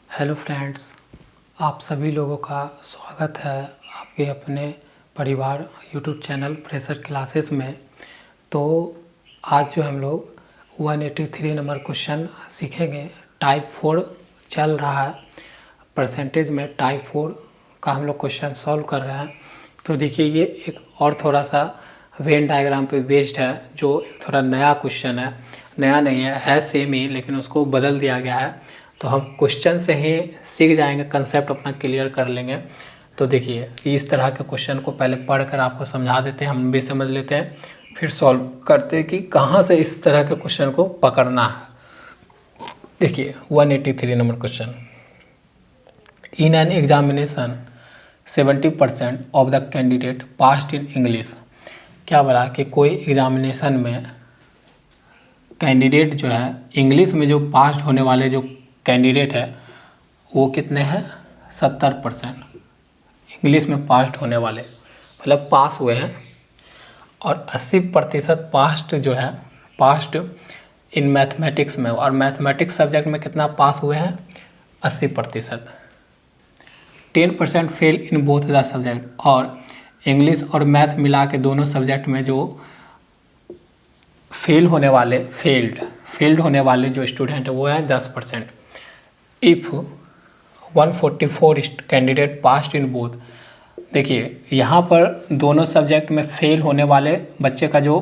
Hello friends, आप सभी लोगों का स्वागत है आपके अपने परिवार यूट्यूब चैनल फ्रेशर क्लासेस में। तो आज जो हम लोग 183 नंबर क्वेश्चन सीखेंगे। टाइप 4 चल रहा है, परसेंटेज में टाइप 4 का हम लोग क्वेश्चन सॉल्व कर रहे हैं। तो देखिए, ये एक और थोड़ा सा वेन डायग्राम पे बेस्ड है, जो थोड़ा नया क्वेश्चन है। नया नहीं है सेम ही, लेकिन उसको बदल दिया गया है। तो हम क्वेश्चन से ही सीख जाएंगे, कंसेप्ट अपना क्लियर कर लेंगे। तो देखिए, इस तरह के क्वेश्चन को पहले पढ़कर आपको समझा देते हैं, हम भी समझ लेते हैं, फिर सॉल्व करते हैं कि कहाँ से इस तरह के क्वेश्चन को पकड़ना है। देखिए 183 number question. In an examination 70% of the candidate passed in English. क्या बोला कि कोई एग्जामिनेशन में कैंडिडेट जो है, इंग्लिश में जो पास होने वाले जो कैंडिडेट है वो कितने हैं? 70% इंग्लिश में पास होने वाले, मतलब पास हुए हैं। और 80% पास्ट जो है, पास्ट इन मैथमेटिक्स में, और मैथमेटिक्स सब्जेक्ट में कितना पास हुए हैं? 80%। 10% fail in both the subject, और इंग्लिश और मैथ मिला के दोनों सब्जेक्ट में जो फेल होने वाले, फेल्ड होने वाले जो स्टूडेंट है वो है 10%। If 144 candidate passed in both. देखिए, यहाँ पर दोनों सब्जेक्ट में फेल होने वाले बच्चे का जो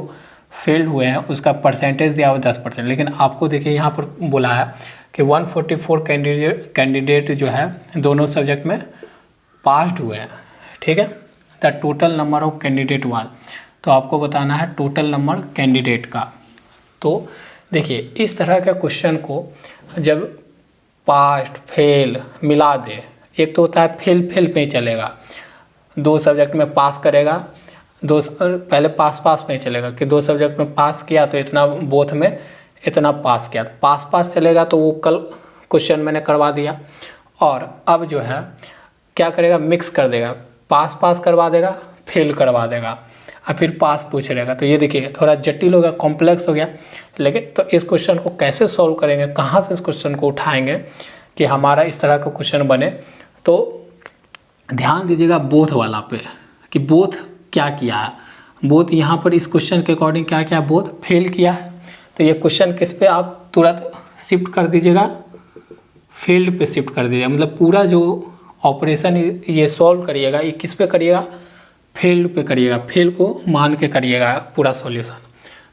फेल्ड हुए हैं उसका परसेंटेज दिया हुआ 10%, लेकिन आपको देखिए यहाँ पर बोला है कि 144 कैंडिडेट जो है दोनों सब्जेक्ट में पास्ड हुए हैं। ठीक है, the total number of candidate was, तो आपको बताना है टोटल नंबर कैंडिडेट का। तो देखिए, इस तरह के क्वेश्चन को जब पास्ट फेल मिला दे, एक तो होता है फेल पे ही चलेगा, दो सब्जेक्ट में पास करेगा, पहले पास पे ही चलेगा कि दो सब्जेक्ट में पास किया तो इतना, बोथ में इतना पास किया, पास चलेगा। तो वो कल क्वेश्चन मैंने करवा दिया। और अब जो है क्या करेगा, मिक्स कर देगा, पास करवा देगा, फेल करवा देगा, और फिर पास पूछ लेगा। तो ये देखिए थोड़ा जटिल हो गया, कॉम्प्लेक्स हो गया। लेकिन तो इस क्वेश्चन को कैसे सॉल्व करेंगे, कहाँ से इस क्वेश्चन को उठाएंगे कि हमारा इस तरह का क्वेश्चन बने। तो ध्यान दीजिएगा बोथ वाला पे, कि बोथ क्या किया है। बोथ यहाँ पर इस क्वेश्चन के अकॉर्डिंग क्या किया, बोथ फेल किया है। तो ये क्वेश्चन किस पे आप तुरंत शिफ्ट कर दीजिएगा, फील्ड पे शिफ्ट कर दीजिएगा। मतलब पूरा जो ऑपरेशन ये सॉल्व करिएगा, ये किस पे करिएगा, फील्ड पे करिएगा, फेल को मान के करिएगा पूरा सॉल्यूशन।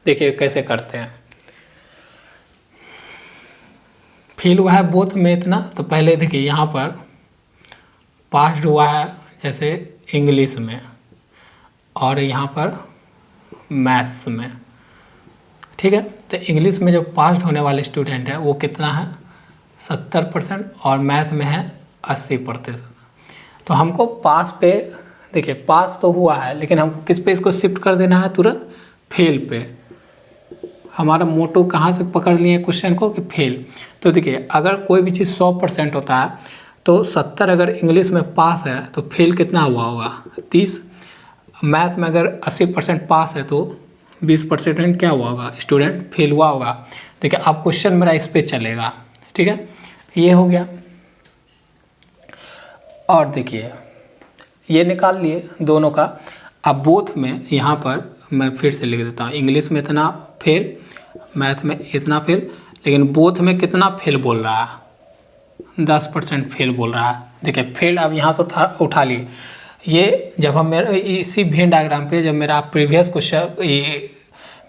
देखिए कैसे करते हैं। फेल हुआ है बोथ में इतना, तो पहले देखिए यहाँ पर पास्ड हुआ है जैसे इंग्लिश में, और यहाँ पर मैथ्स में। ठीक है, तो इंग्लिश में जो पास्ड होने वाले स्टूडेंट है वो कितना है? 70%, और मैथ में है 80%। तो हमको पास पे, देखिए पास तो हुआ है, लेकिन हमको किस पे इसको शिफ्ट कर देना है? तुरंत फेल पे। हमारा मोटो कहाँ से पकड़ लिए क्वेश्चन को, कि फेल। तो देखिए, अगर कोई भी चीज़ 100% होता है तो 70 अगर इंग्लिश में पास है तो फेल कितना हुआ होगा? 30। मैथ में अगर 80% पास है तो 20% क्या हुआ होगा? स्टूडेंट फेल हुआ होगा। देखिए अब क्वेश्चन मेरा इस पे चलेगा। ठीक है, ये हो गया। और देखिए ये निकाल लिए दोनों का। अब बोथ में यहाँ पर मैं फिर से लिख देता हूँ, इंग्लिश में इतना फेल, मैथ में इतना फेल, लेकिन बोथ में कितना फेल बोल रहा है? 10% फेल बोल रहा है। देखिए फेल अब यहाँ से उठा लिए। ये जब हम मेरे इसी वेन डायग्राम पे, जब मेरा प्रीवियस क्वेश्चन ये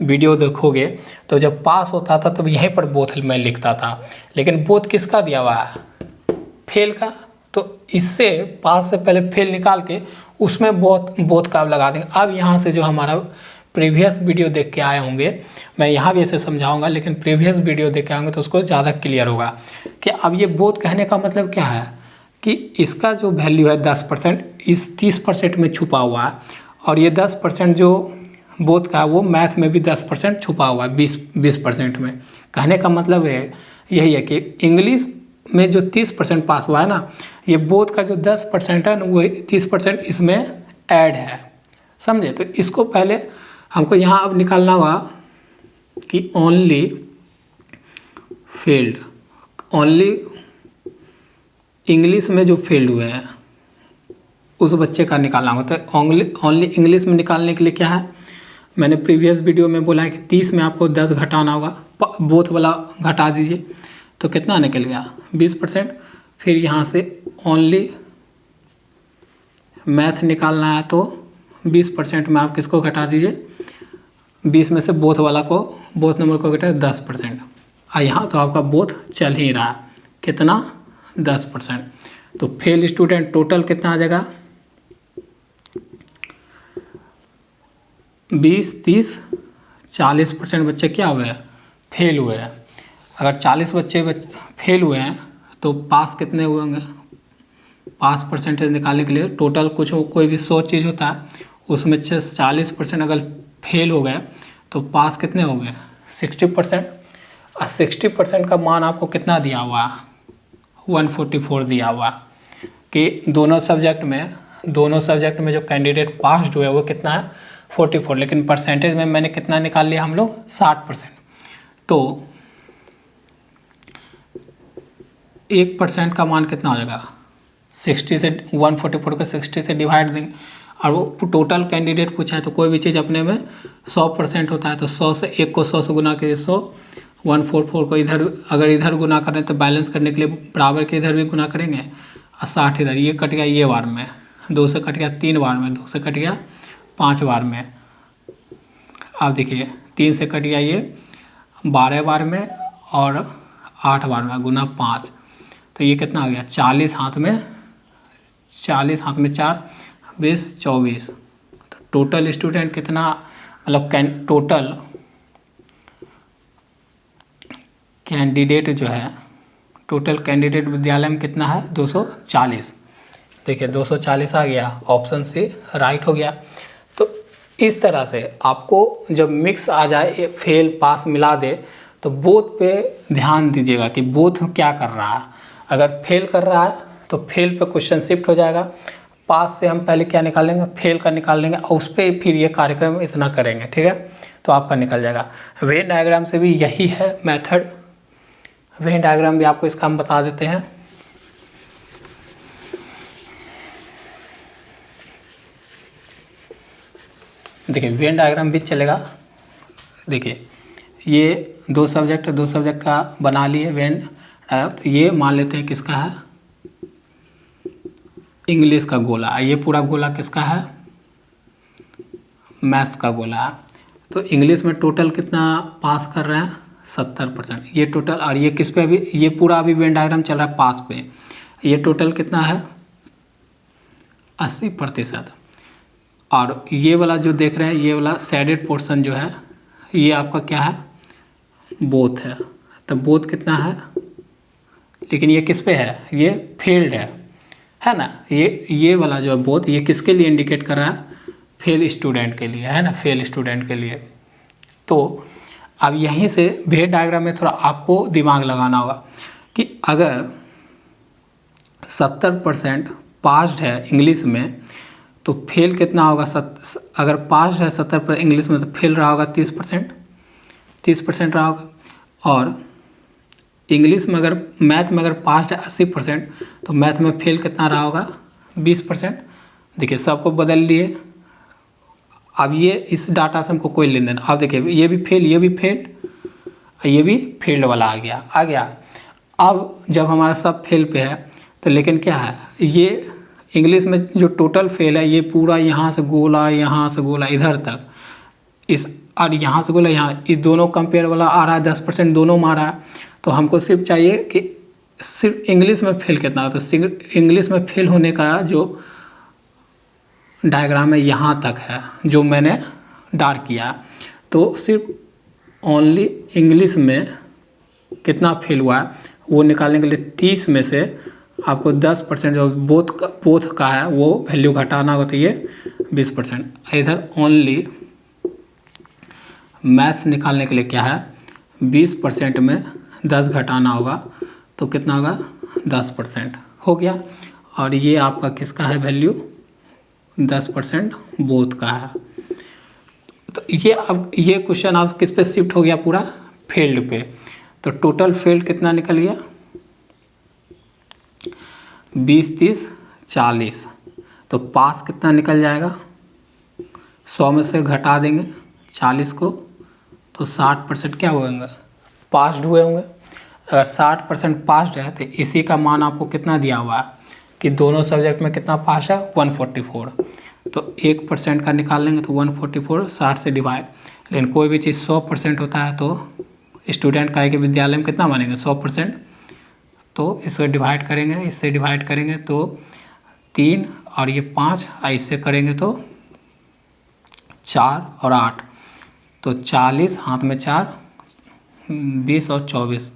वीडियो देखोगे तो जब पास होता था तब यहीं पर बोथ मैं लिखता था, लेकिन बोथ किसका दिया हुआ है? फेल का। तो इससे पास से पहले फेल निकाल के उसमें बोथ का लगा देंगे। अब यहाँ से जो हमारा प्रीवियस वीडियो देख के आए होंगे, मैं यहाँ भी ऐसे समझाऊंगा, लेकिन प्रीवियस वीडियो देख के आएंगे तो उसको ज़्यादा क्लियर होगा कि अब ये बोथ कहने का मतलब क्या है, कि इसका जो वैल्यू है 10% इस 30% में छुपा हुआ है, और ये 10% जो बोथ का है वो मैथ में भी 10% छुपा हुआ है 20% में। कहने का मतलब है यही है कि इंग्लिश में जो 30% पास हुआ है ना, ये बोथ का जो 10% है ना, वो 30% इसमें ऐड है। समझे? तो इसको पहले हमको यहाँ अब निकालना होगा कि ओनली फेल्ड, ओनली इंग्लिश में जो फेल्ड हुए हैं उस बच्चे का निकालना होता है। ओनली इंग्लिश में निकालने के लिए क्या है, मैंने प्रीवियस वीडियो में बोला है कि 30 में आपको 10 घटाना होगा, बोथ वाला घटा दीजिए तो कितना निकल गया 20%। फिर यहाँ से ओनली मैथ निकालना है तो 20% में आप किसको घटा दीजिए, 20 में से बोथ वाला को, बोथ नंबर को घटा 10%। यहाँ तो आपका बोथ चल ही रहा है, कितना 10%। तो फेल स्टूडेंट टोटल कितना आ जाएगा 20, 30, 40% बच्चे क्या हुए हैं, फेल हुए हैं। अगर 40 बच्चे फेल हुए हैं तो पास कितने हुए होंगे, पास परसेंटेज निकालने के लिए टोटल कुछ कोई भी 100 चीज़ होता है उसमें 40% अगर फेल हो गए तो पास कितने हो गए 60%। और 60% का मान आपको कितना दिया हुआ है 144 दिया हुआ कि दोनों सब्जेक्ट में जो कैंडिडेट पास हुए वो कितना है 44, लेकिन परसेंटेज में मैंने कितना निकाल लिया हम लोग 60%। तो 1% का मान कितना हो जाएगा 60 से 144 को 60 से डिवाइड देंगे। और वो टोटल कैंडिडेट पूछा है तो कोई भी चीज़ अपने में 100% होता है तो 100 से 1 को 100 से गुना करिए 100, 144 को इधर अगर इधर गुना करें तो बैलेंस करने के लिए बराबर के इधर भी गुना करेंगे और 60 इधर, ये कट गया ये बार में, 2 से कट गया 3 बार में, 2 से कट गया 5 बार में। आप देखिए 3 से कट गया ये 12 बार में और 8 बार में, गुना 5 तो ये कितना आ गया 40 हाथ में 4, 20, 24। तो टोटल स्टूडेंट कितना, मतलब टोटल कैंडिडेट जो है, टोटल कैंडिडेट विद्यालय में कितना है 240। देखिए 240 आ गया, ऑप्शन सी राइट हो गया। तो इस तरह से आपको जब मिक्स आ जाए, फेल पास मिला दे तो बोथ पे ध्यान दीजिएगा कि बोथ क्या कर रहा है। अगर फेल कर रहा है तो फेल पे क्वेश्चन शिफ्ट हो जाएगा, पास से हम पहले क्या निकाल लेंगे फेल का निकाल लेंगे और उस पर फिर ये कार्यक्रम इतना करेंगे, ठीक है, तो आपका निकल जाएगा। वेन डायग्राम से भी यही है मेथड, वेन डायग्राम भी आपको इसका हम बता देते हैं। देखिए वेन डायग्राम भी चलेगा। देखिए ये 2 सब्जेक्ट का बना लिए वेन डायग्राम, तो ये मान लेते हैं किसका है इंग्लिश का गोला, ये पूरा गोला किसका है मैथ्स का गोला है। तो इंग्लिश में टोटल कितना पास कर रहे हैं 70% ये टोटल, और ये किस पे अभी ये पूरा अभी वेन डायग्राम चल रहा है पास पे, ये टोटल कितना है 80%। और ये वाला जो देख रहे हैं ये वाला शेडेड पोर्शन जो है ये आपका क्या है बोथ है, तो बोथ कितना है, लेकिन ये किस पे है ये फील्ड है ना। ये वाला जो है बोथ ये किसके लिए इंडिकेट कर रहा है फेल स्टूडेंट के लिए, है ना, फेल स्टूडेंट के लिए। तो अब यहीं से वेन डायग्राम में थोड़ा आपको दिमाग लगाना होगा कि अगर 70% पास्ड है इंग्लिश में तो फेल कितना होगा, अगर पास्ड है 70% इंग्लिश में तो फेल रहा होगा 30% रहा होगा। और इंग्लिश में अगर मैथ में अगर पास्ड है 80% तो मैथ में फेल कितना रहा होगा 20%। देखिए सबको बदल लिए। अब ये इस डाटा से हमको कोई लेन देन, अब देखिए ये भी फेल ये भी फेल्ड वाला आ गया। अब जब हमारा सब फेल पे है तो लेकिन क्या है ये इंग्लिश में जो टोटल फेल है ये पूरा यहाँ से गोला इधर तक, इस और यहाँ से गोला यहाँ, इस दोनों कंपेयर वाला आ रहा है 10% दोनों में आ रहा है। तो हमको सिर्फ चाहिए कि सिर्फ इंग्लिश में फेल कितना होता है, तो इंग्लिश में फेल होने का जो डायग्राम है यहाँ तक है जो मैंने डार्क किया। तो सिर्फ ओनली इंग्लिश में कितना फेल हुआ है वो निकालने के लिए 30 में से आपको 10% जो बोथ का है वो वैल्यू घटाना होगा, तो ये 20%। इधर ओनली मैथ्स निकालने के लिए क्या है 20% में 10 घटाना होगा तो कितना होगा 10% हो गया। और ये आपका किसका है वैल्यू 10% बोथ का है। तो ये अब ये क्वेश्चन आप किस पे शिफ्ट हो गया पूरा फील्ड पे। तो टोटल फील्ड कितना निकल गया 20, 30, 40, तो पास कितना निकल जाएगा, 100 में से घटा देंगे 40 को, तो 60% क्या होंगे, पास्ड हुए होंगे। अगर 60% पास्ड है तो इसी का मान आपको कितना दिया हुआ है कि दोनों सब्जेक्ट में कितना पास है, 144, तो 1% का निकाल लेंगे तो 144 60 से डिवाइड। लेकिन कोई भी चीज़ 100% होता है तो स्टूडेंट का कि विद्यालय में कितना मानेंगे, 100%, तो इसको डिवाइड करेंगे, इससे डिवाइड करेंगे तो 3 और ये 5, और इससे करेंगे तो 4 और 8, तो 40, हाथ में 4, 20 और 24,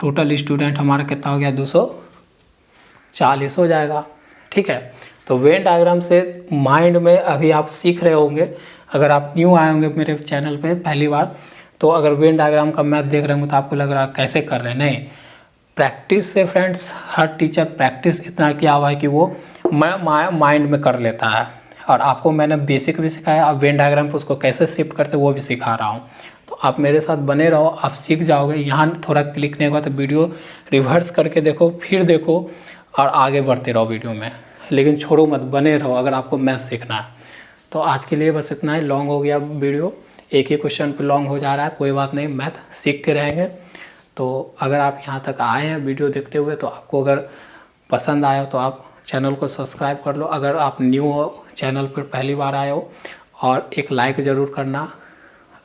टोटल स्टूडेंट हमारा कितना हो गया, 240 हो जाएगा। ठीक है, तो वेन डायग्राम से माइंड में अभी आप सीख रहे होंगे, अगर आप न्यू आए होंगे मेरे चैनल पे पहली बार, तो अगर वेन डायग्राम का मैथ देख रहे होंगे तो आपको लग रहा है कैसे कर रहे हैं, नहीं, प्रैक्टिस से फ्रेंड्स, हर टीचर प्रैक्टिस इतना किया हुआ है कि वो माइंड में कर लेता है। और आपको मैंने बेसिक भी सिखाया, अब वेन डायग्राम को उसको कैसे शिफ्ट करते वो भी सिखा रहा हूँ, तो आप मेरे साथ बने रहो, आप सीख जाओगे। यहाँ थोड़ा क्लिक नहीं होगा तो वीडियो रिवर्स करके देखो, फिर देखो और आगे बढ़ते रहो वीडियो में, लेकिन छोड़ो मत, बने रहो अगर आपको मैथ सीखना है। तो आज के लिए बस इतना ही, लॉन्ग हो गया वीडियो, एक ही क्वेश्चन पे लॉन्ग हो जा रहा है, कोई बात नहीं, मैथ सीख के रहेंगे। तो अगर आप यहाँ तक आए हैं वीडियो देखते हुए, तो आपको अगर पसंद आया तो आप चैनल को सब्सक्राइब कर लो, अगर आप न्यू हो चैनल पर पहली बार आए हो, और एक लाइक ज़रूर करना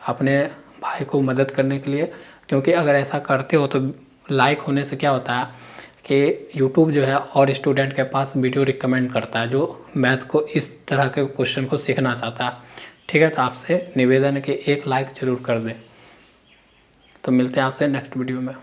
अपने भाई को मदद करने के लिए, क्योंकि अगर ऐसा करते हो तो लाइक होने से क्या होता है कि यूट्यूब जो है और स्टूडेंट के पास वीडियो रिकमेंड करता है जो मैथ को इस तरह के क्वेश्चन को सीखना चाहता है। ठीक है, तो आपसे निवेदन है कि एक लाइक ज़रूर कर दें। तो मिलते हैं आपसे नेक्स्ट वीडियो में।